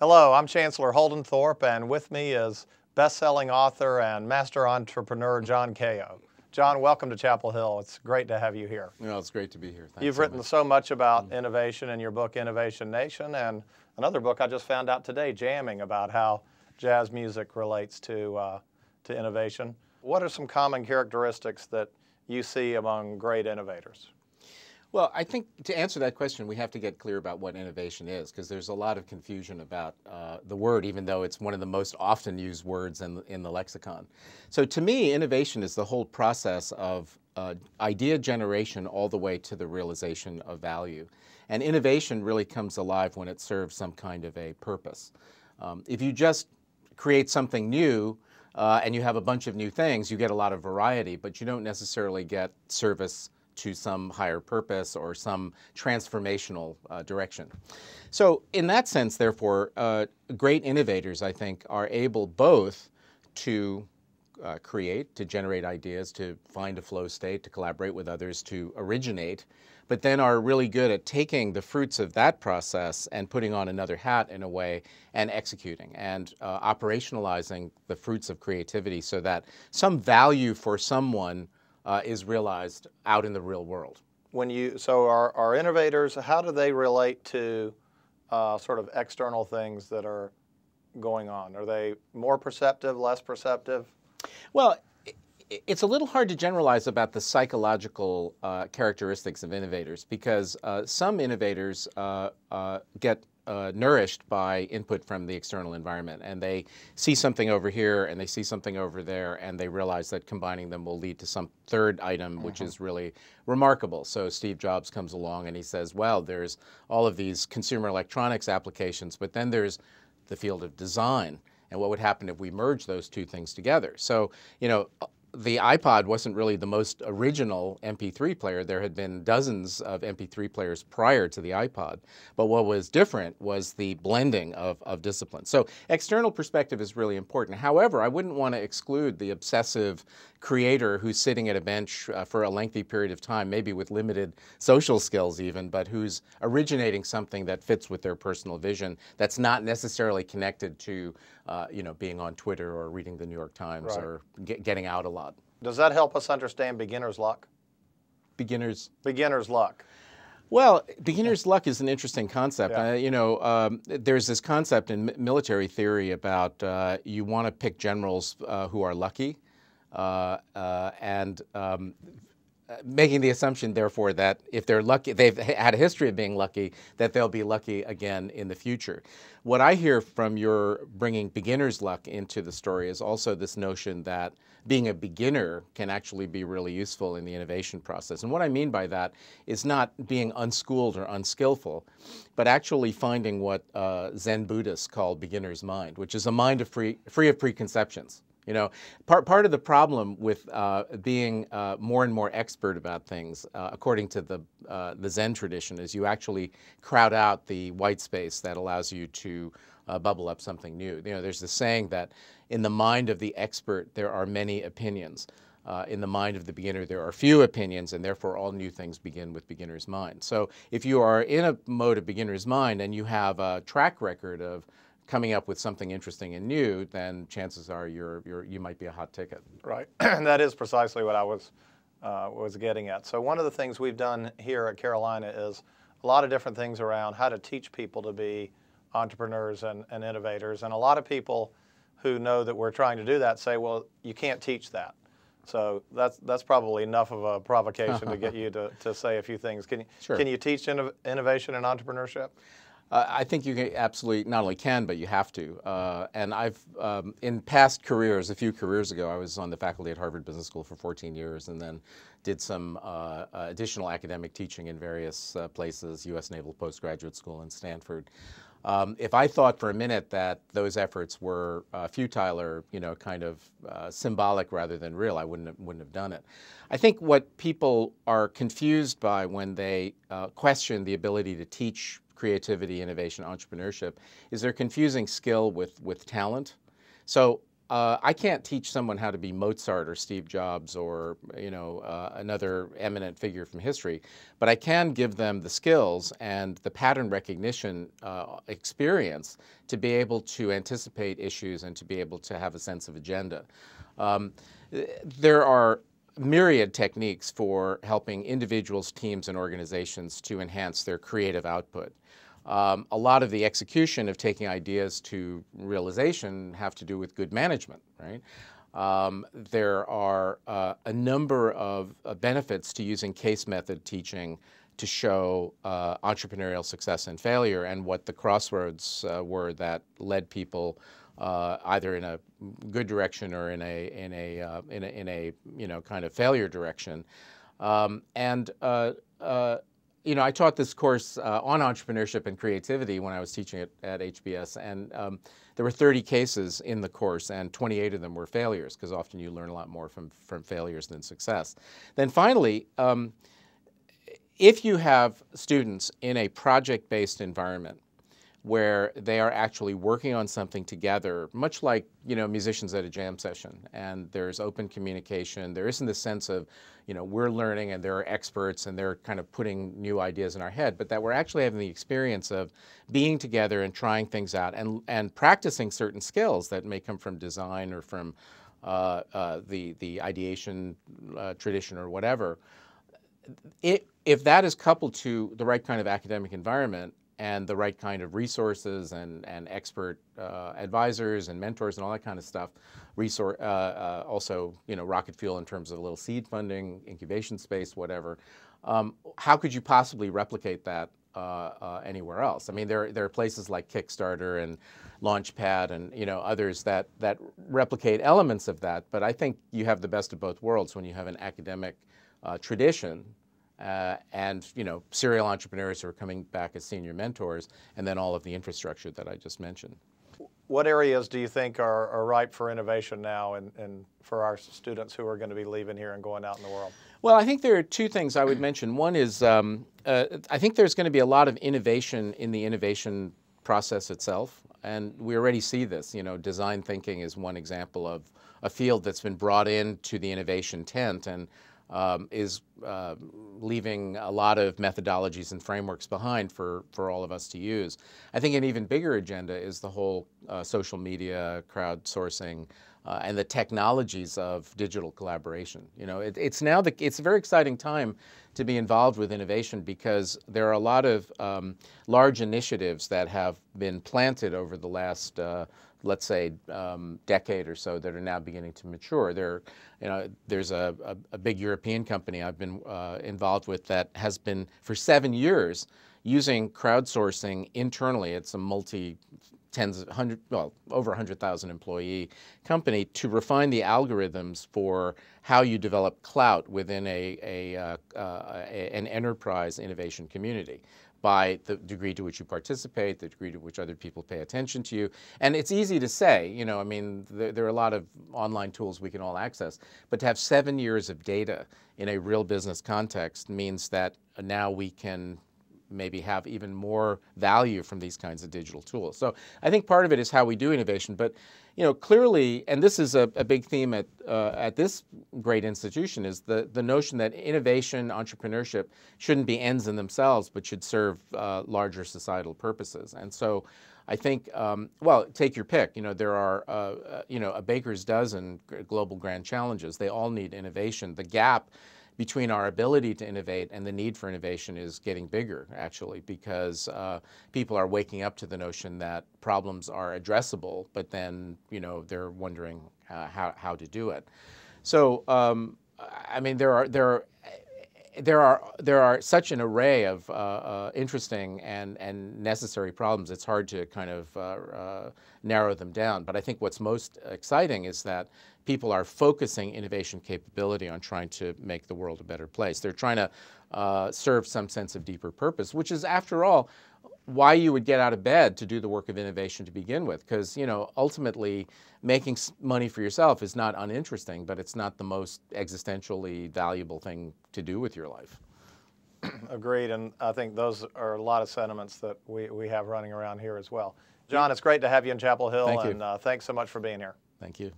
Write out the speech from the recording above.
Hello, I'm Chancellor Holden Thorp, and with me is best-selling author and master entrepreneur John Kao. John, welcome to Chapel Hill. It's great to have you here. No, it's great to be here. Thanks You've written so much about innovation in your book, Innovation Nation, and another book I just found out today, Jamming, about how jazz music relates to innovation. What are some common characteristics that you see among great innovators? Well, I think to answer that question, we have to get clear about what innovation is, because there's a lot of confusion about the word, even though it's one of the most often used words in the lexicon. So to me, innovation is the whole process of idea generation all the way to the realization of value. And innovation really comes alive when it serves some kind of a purpose. If you just create something new and you have a bunch of new things, you get a lot of variety, but you don't necessarily get service to some higher purpose or some transformational direction. So in that sense, therefore, great innovators, I think, are able both to create, to generate ideas, to find a flow state, to collaborate with others, to originate, but then are really good at taking the fruits of that process and putting on another hat in a way and executing and operationalizing the fruits of creativity so that some value for someone is realized out in the real world. So our innovators, how do they relate to sort of external things that are going on? Are they more perceptive, less perceptive? Well, it's a little hard to generalize about the psychological characteristics of innovators, because some innovators get nourished by input from the external environment, and they see something over here and they see something over there, and they realize that combining them will lead to some third item which is really remarkable. So Steve Jobs comes along and he says, well, there's all of these consumer electronics applications, but then there's the field of design, and what would happen if we merge those two things together? So, you know, the iPod wasn't really the most original MP3 player. There had been dozens of MP3 players prior to the iPod. But what was different was the blending of disciplines. So external perspective is really important. However, I wouldn't want to exclude the obsessive creator who's sitting at a bench for a lengthy period of time, maybe with limited social skills even, but who's originating something that fits with their personal vision that's not necessarily connected to being on Twitter or reading the New York Times or getting out a lot. Does that help us understand beginner's luck? Beginner's luck. Well, beginner's luck is an interesting concept. Yeah. There's this concept in military theory about you want to pick generals who are lucky, and making the assumption, therefore, that if they're lucky, they've had a history of being lucky, that they'll be lucky again in the future. What I hear from your bringing beginner's luck into the story is also this notion that being a beginner can actually be really useful in the innovation process. And what I mean by that is not being unschooled or unskillful, but actually finding what Zen Buddhists call beginner's mind, which is a mind free of preconceptions. You know, part of the problem with being more and more expert about things, according to the Zen tradition, is you actually crowd out the white space that allows you to bubble up something new. You know, there's this saying that in the mind of the expert there are many opinions. In the mind of the beginner there are few opinions, and therefore all new things begin with beginner's mind. So if you are in a mode of beginner's mind and you have a track record of coming up with something interesting and new, then chances are you might be a hot ticket. Right, and that is precisely what I was getting at. So one of the things we've done here at Carolina is a lot of different things around how to teach people to be entrepreneurs and innovators. And a lot of people who know that we're trying to do that say, well, you can't teach that. So that's probably enough of a provocation to get you to say a few things. Can you teach innovation and entrepreneurship? I think you can absolutely not only can, but you have to. And I've, in past careers, a few careers ago, I was on the faculty at Harvard Business School for 14 years and then did some additional academic teaching in various places, U.S. Naval Postgraduate School and Stanford. If I thought for a minute that those efforts were futile or, kind of symbolic rather than real, I wouldn't have done it. I think what people are confused by when they question the ability to teach creativity, innovation, entrepreneurship is they're confusing skill with talent. So I can't teach someone how to be Mozart or Steve Jobs or another eminent figure from history, but I can give them the skills and the pattern recognition experience to be able to anticipate issues and to be able to have a sense of agenda. There are myriad techniques for helping individuals, teams, and organizations to enhance their creative output. A lot of the execution of taking ideas to realization have to do with good management, right? There are a number of benefits to using case method teaching to show entrepreneurial success and failure, and what the crossroads were that led people either in a good direction or in a kind of failure direction. I taught this course on entrepreneurship and creativity when I was teaching it at HBS, and there were 30 cases in the course, and 28 of them were failures, because often you learn a lot more from failures than success. Then finally, if you have students in a project-based environment where they are actually working on something together, much like musicians at a jam session, and there's open communication, there isn't this sense of we're learning and there are experts and they're kind of putting new ideas in our head, but that we're actually having the experience of being together and trying things out and practicing certain skills that may come from design or from the ideation tradition or whatever. If that is coupled to the right kind of academic environment and the right kind of resources and expert advisors and mentors and all that kind of stuff, also rocket fuel in terms of a little seed funding, incubation space, whatever, how could you possibly replicate that anywhere else? I mean, there are places like Kickstarter and Launchpad and others that replicate elements of that, but I think you have the best of both worlds when you have an academic tradition and serial entrepreneurs who are coming back as senior mentors, and then all of the infrastructure that I just mentioned. What areas do you think are ripe for innovation now and for our students who are going to be leaving here and going out in the world? Well, I think there are two things I would mention. One is I think there's going to be a lot of innovation in the innovation process itself, and we already see this. Design thinking is one example of a field that's been brought into the innovation tent and is leaving a lot of methodologies and frameworks behind for all of us to use. I think an even bigger agenda is the whole social media, crowdsourcing, and the technologies of digital collaboration. It's a very exciting time to be involved with innovation because there are a lot of large initiatives that have been planted over the last let's say, decade or so that are now beginning to mature. There's a big European company I've been involved with that has been for 7 years using crowdsourcing internally. It's a over 100,000 employee company to refine the algorithms for how you develop clout within an enterprise innovation community, by the degree to which you participate, the degree to which other people pay attention to you. And it's easy to say, I mean, there are a lot of online tools we can all access, but to have 7 years of data in a real business context means that now we can maybe have even more value from these kinds of digital tools. So I think part of it is how we do innovation, but clearly, and this is a big theme at this great institution, is the notion that innovation, entrepreneurship shouldn't be ends in themselves, but should serve larger societal purposes. And so I think, well, take your pick. There are, a baker's dozen global grand challenges. They all need innovation. The gap between our ability to innovate and the need for innovation is getting bigger, actually, because people are waking up to the notion that problems are addressable, but then, they're wondering how to do it. So, I mean, there are such an array of interesting and necessary problems. It's hard to kind of narrow them down. But I think what's most exciting is that people are focusing innovation capability on trying to make the world a better place. They're trying to serve some sense of deeper purpose, which is, after all, why you would get out of bed to do the work of innovation to begin with. Because, ultimately, making money for yourself is not uninteresting, but it's not the most existentially valuable thing to do with your life. Agreed, and I think those are a lot of sentiments that we have running around here as well. John, it's great to have you in Chapel Hill, Thank you. And thanks so much for being here. Thank you.